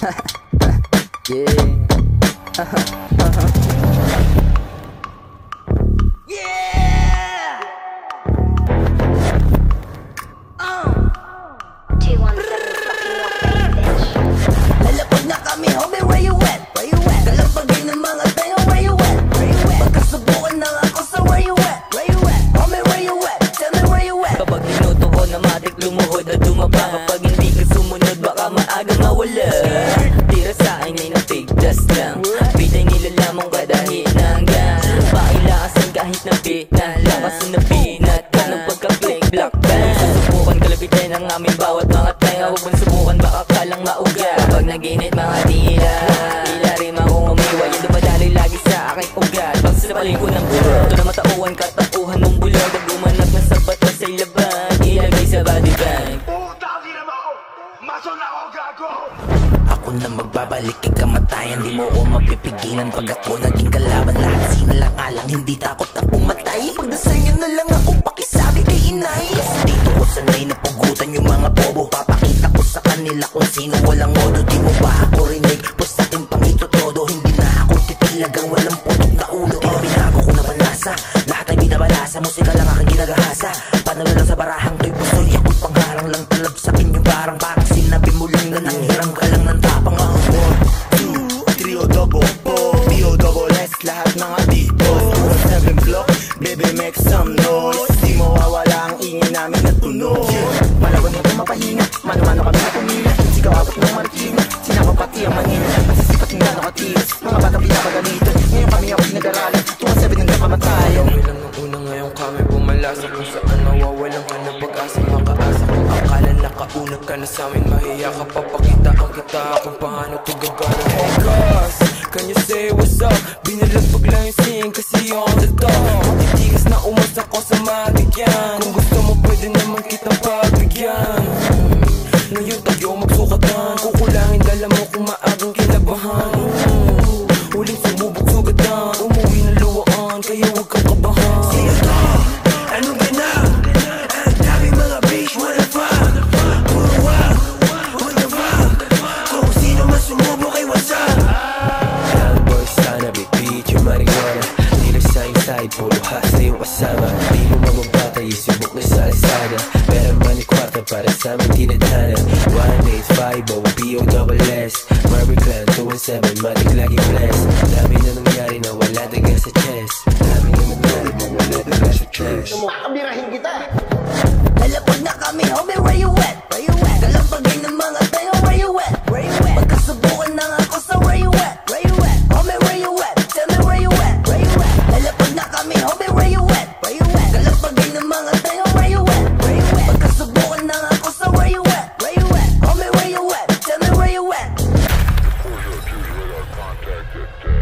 Yeah. Yeah! 217 fucking your face, bitch. Lalapag na kami, homie, where you at? Where you at? Kalapagin ng mga tenga, where you at? Where you at? Pagkasubukan na ako sa where you at? Where you at? Homie, where you at? Tell me where you at? Kapag minuto ko na matik lumuhod at dumaba, kapag hindi ka sumunod baka maaga mawala. Tira sa akin ay napigdas lang, bitay nilalamang kada hinanggan. Pakilakasan kahit na pinalakas na pinat ka ng pagka-click block bang. Susubukan kalabitin ang aming bawat mga tenga, huwag mong subukan baka kalang mauga. Kapag naginit mga tila, tila rin akong umiwa, yung dumadali lagi sa aking ugat. Pag sinapaling ko ng buro, ito na matauhan katauhan mong bulog. Pag gumanap na sabat na sa'y laban, ilagay sa body bag. Dali naman ako! Maso na ako, gago! Ako na magbabalik kay kamatayan, di mo ko mapipigilan. Pag ako naging kalaban, lahat sinalang-alang, hindi takot ang pumatay. Pagdasal nyo na lang ako, pakisabi kay inay. Kasi dito ko sanay na pugutan yung mga bobo. Papakita ko sa kanila kung sino walang modo. Di mo ba ako rinig? Pues sa akin pang ito todo. Hindi na ako titilagang walang putok na ulo. Di binago ko na panlasa, lahat ay binabalasa. Musika lang aking ginagahasa, panalo lang sa barahang to'y pusoy. Ako'y pangharang lang talab sa akin yung parang sinabi mo lang na nanghiram ka lang ng tapang. 1, 2, 3 o double ball B-O-double-S, lahat ng adipos 7 block, baby make some noise. Di mawawala ang ingay namin na tunog. Palawan mo itong mapahinga, mano-mano kami na pumila. Sigaw abot ng marikina, sinama pati ang manila. Masisipat ng gano'ng katilis, mga bata pinapagalitan. Ngayon kami ang pinag-aralan, 217 hanggang pamatayan. Kami lang ang una, ngayon kami pumalasa. Kung saan mawawalan ka ng pag-asa, makaasa. Kung akala nakauna ka na sa'min, mahiya ka, papakitaan kita kung paano to gagana. Hey cuz, can you say what's up? Binalagpag lang yung scene kasi on the top. Matitigas na umas ako sa matigyan. Kung gusto mo pwede naman kitang pagbigyan. Ngayon tayo magsukatan, kukulangin dala mo kung maagang kinabahan. Huling sumubok sugatan, umuwi ng luwaan, kaya huwag kang kabahan. Sino to? Anong ganap? Ang daming mga bitch, what the fuck? Puro wow, what the fuck? Kung sino man sumubok ay what's up? Young boy sana, big beat yung marijuana. Dealer sa inside, puro hasa yung kasama. Di mo mamabatay, isubok na sa alsada. Pero money kwarta para sa amin tinadhana. 1850, B-O-double-S Marvin Clan, 217, matik lagi bless. Dami na nangyari na wala daga sa chest. Dami na nangyari na wala daga sa chest. Kabirahin kita! Lalapag na kami, homie, where you at? Where you at? Kalapagin ng mga tenga, where you at? Where you at? Pagkasubukan na ako sa where you at? Where you at? Homie, where you at? Tell me where you at? Where you at? Lalapag na kami, homie, where you at? Where you at? Kalapagin ng mga tenga, where you at? Where you at? Pagkasubukan na ako sa where you at? Where you at? Homie, where you at? Tell me where you at? Contact